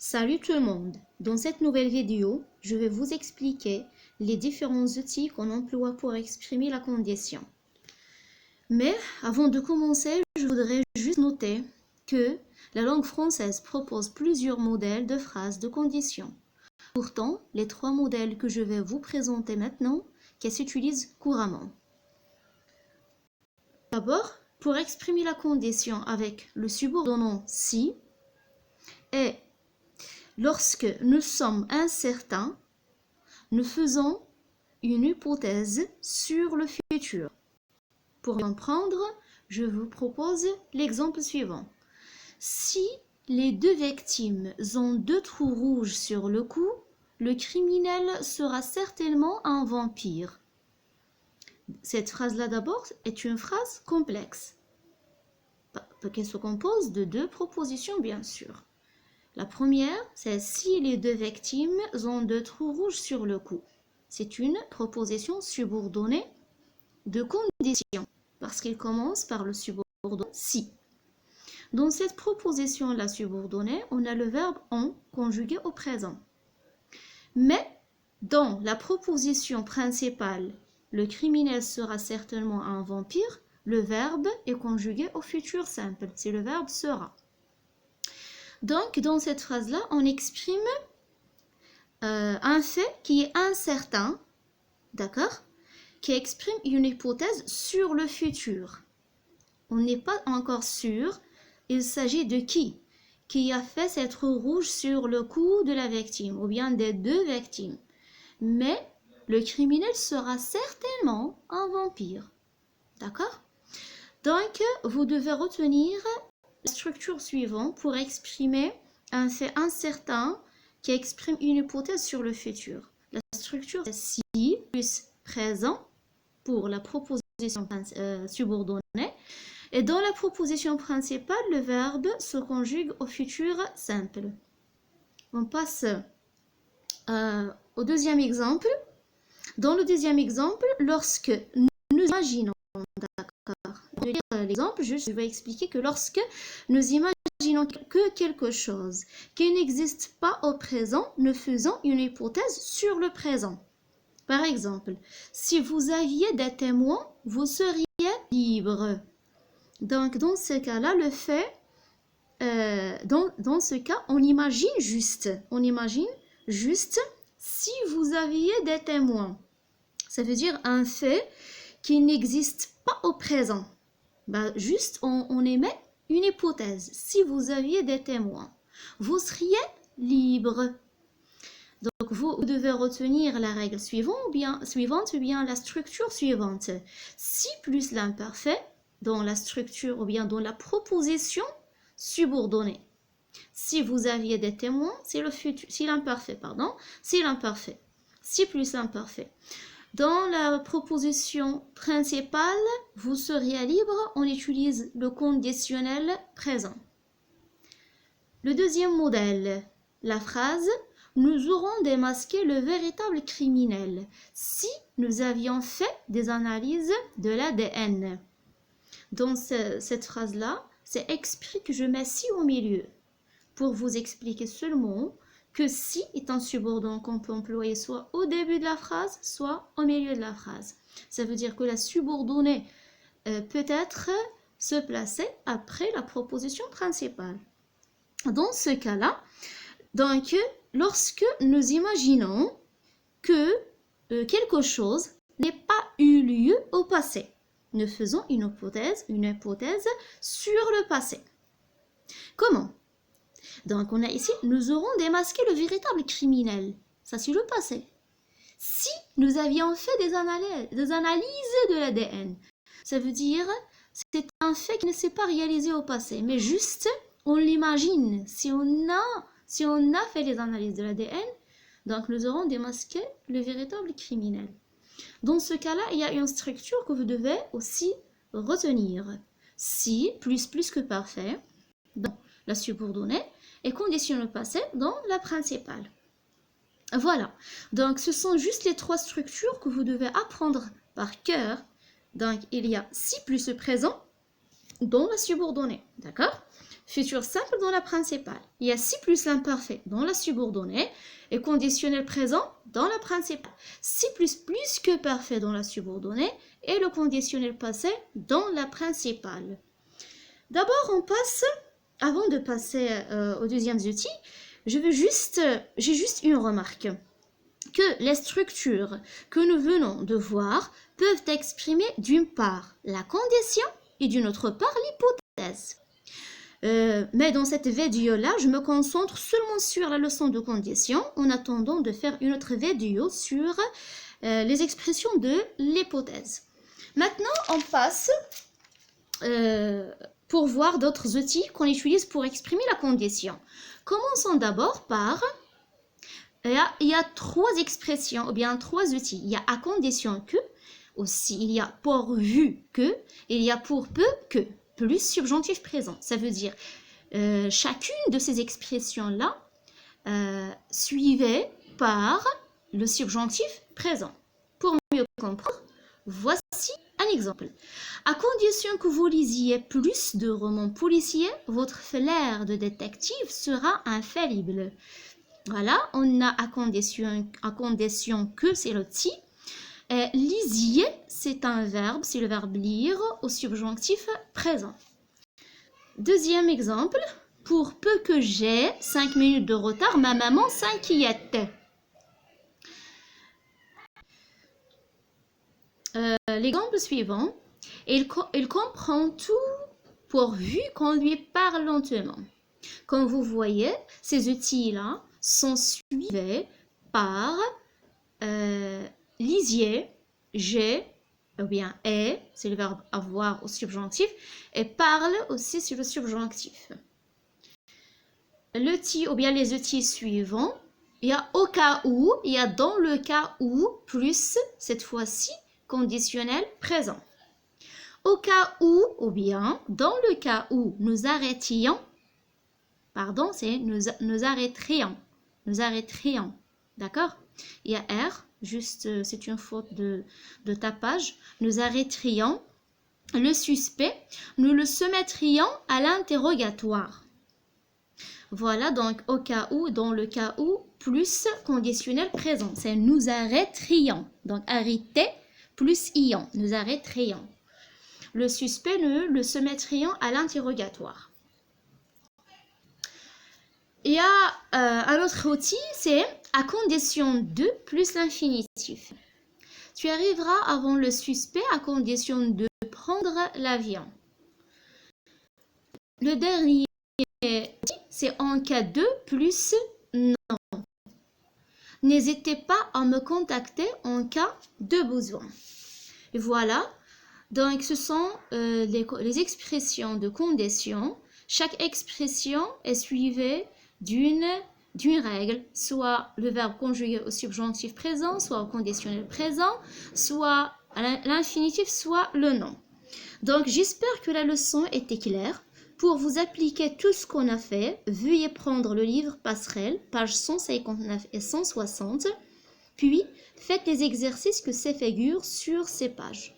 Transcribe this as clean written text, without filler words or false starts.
Salut tout le monde! Dans cette nouvelle vidéo, je vais vous expliquer les différents outils qu'on emploie pour exprimer la condition. Mais avant de commencer, je voudrais juste noter que la langue française propose plusieurs modèles de phrases de condition. Pourtant, les trois modèles que je vais vous présenter maintenant, qui s'utilisent couramment. D'abord, pour exprimer la condition avec le subordonnant si et lorsque nous sommes incertains, nous faisons une hypothèse sur le futur. Pour comprendre, je vous propose l'exemple suivant. Si les deux victimes ont deux trous rouges sur le cou, le criminel sera certainement un vampire. Cette phrase-là d'abord est une phrase complexe, qu'elle se compose de deux propositions bien sûr. La première, c'est si les deux victimes ont deux trous rouges sur le cou. C'est une proposition subordonnée de condition, parce qu'il commence par le subordonné si. Dans cette proposition-là subordonnée, on a le verbe en conjugué au présent. Mais dans la proposition principale, le criminel sera certainement un vampire, le verbe est conjugué au futur simple, c'est le verbe sera. Donc, dans cette phrase-là, on exprime un fait qui est incertain, d'accord, qui exprime une hypothèse sur le futur. On n'est pas encore sûr, il s'agit de qui a fait cette roue rouge sur le cou de la victime, ou bien des deux victimes. Mais le criminel sera certainement un vampire, d'accord? Donc, vous devez retenir la structure suivante pour exprimer un fait incertain qui exprime une hypothèse sur le futur. La structure est si plus présent pour la proposition subordonnée et dans la proposition principale, le verbe se conjugue au futur simple. On passe au deuxième exemple. Dans le deuxième exemple, lorsque nous imaginons, d'accord, je vais lire l'exemple, je vais expliquer que lorsque nous imaginons que quelque chose qui n'existe pas au présent, nous faisons une hypothèse sur le présent. Par exemple, si vous aviez des témoins, vous seriez libre. Donc, dans ce cas-là, le fait, dans ce cas, on imagine juste si vous aviez des témoins. Ça veut dire un fait qui n'existe pas au présent. Juste, on émet une hypothèse. Si vous aviez des témoins, vous seriez libre. Donc, vous devez retenir la règle suivante ou bien la structure suivante. Si plus l'imparfait dans la structure ou bien dans la proposition subordonnée. Si vous aviez des témoins, c'est le futur. Si l'imparfait, pardon, c'est l'imparfait. Si plus l'imparfait. Dans la proposition principale, vous seriez libre, on utilise le conditionnel présent. Le deuxième modèle, la phrase « Nous aurons démasqué le véritable criminel si nous avions fait des analyses de l'ADN. » Dans cette phrase-là, c'est exprès que je mets si au milieu pour vous expliquer seulement que si est un subordonnant qu'on peut employer soit au début de la phrase, soit au milieu de la phrase. Ça veut dire que la subordonnée peut être se placer après la proposition principale. Dans ce cas-là, donc, lorsque nous imaginons que quelque chose n'ait pas eu lieu au passé, nous faisons une hypothèse sur le passé. Comment? Donc, on a ici, nous aurons démasqué le véritable criminel. Ça, c'est le passé. Si nous avions fait des analyses de l'ADN, ça veut dire c'est un fait qui ne s'est pas réalisé au passé, mais juste, on l'imagine. Si on a fait des analyses de l'ADN, donc nous aurons démasqué le véritable criminel. Dans ce cas-là, il y a une structure que vous devez aussi retenir. Si, plus que parfait, dans la subordonnée, et condition le passé dans la principale. Voilà. Donc, ce sont juste les trois structures que vous devez apprendre par cœur. Donc, il y a si plus le présent dans la subordonnée. D'accord? futur simple dans la principale. Il y a si plus l'imparfait dans la subordonnée et conditionnel présent dans la principale. Si plus que parfait dans la subordonnée et le conditionnel passé dans la principale. D'abord, avant de passer au deuxième outil, j'ai juste une remarque. Que les structures que nous venons de voir peuvent exprimer d'une part la condition et d'une autre part l'hypothèse. Mais dans cette vidéo-là, je me concentre seulement sur la leçon de condition en attendant de faire une autre vidéo sur les expressions de l'hypothèse. Maintenant, on passe pour voir d'autres outils qu'on utilise pour exprimer la condition. Commençons d'abord par... Il y a trois expressions, ou bien trois outils. Il y a à condition que, aussi il y a pourvu que, il y a pour peu que, plus subjonctif présent. Ça veut dire chacune de ces expressions-là suivie par le subjonctif présent. Pour mieux comprendre, voici un exemple. À condition que vous lisiez plus de romans policiers, votre flair de détective sera infaillible. Voilà, on a à condition que, c'est l'outil. Lisiez, c'est un verbe, c'est le verbe lire au subjonctif présent. Deuxième exemple, pour peu que j'ai 5 minutes de retard, ma maman s'inquiète. L'exemple suivant, il comprend tout pourvu qu'on lui parle lentement. Comme vous voyez, ces outils-là sont suivis par lisiez, j'ai, ou bien est, c'est le verbe avoir au subjonctif, et parle aussi sur le subjonctif. L'outil ou bien les outils suivants, il y a au cas où, il y a dans le cas où, plus cette fois-ci conditionnel présent. Au cas où, ou bien dans le cas où nous arrêtions, pardon, c'est nous arrêterions. Nous arrêterions. D'accord? Il y a R, juste, c'est une faute de tapage. Nous arrêterions le suspect. Nous le soumettrions à l'interrogatoire. Voilà, donc au cas où, dans le cas où, plus conditionnel présent. C'est nous arrêterions. Donc arrêter plus ion. Nous arrêterions. Le suspect, nous le soumettrions à l'interrogatoire. Il y a un autre outil, c'est à condition de plus l'infinitif. Tu arriveras avant le suspect à condition de prendre l'avion. Le dernier outil, c'est en cas de plus non. N'hésitez pas à me contacter en cas de besoin. Et voilà, donc ce sont les expressions de condition. Chaque expression est suivie d'une règle, soit le verbe conjugué au subjonctif présent, soit au conditionnel présent, soit à l'infinitif, soit le nom. Donc, j'espère que la leçon était claire. Pour vous appliquer tout ce qu'on a fait, veuillez prendre le livre Passerelle, pages 159 et 160, puis faites les exercices que ces figurent sur ces pages.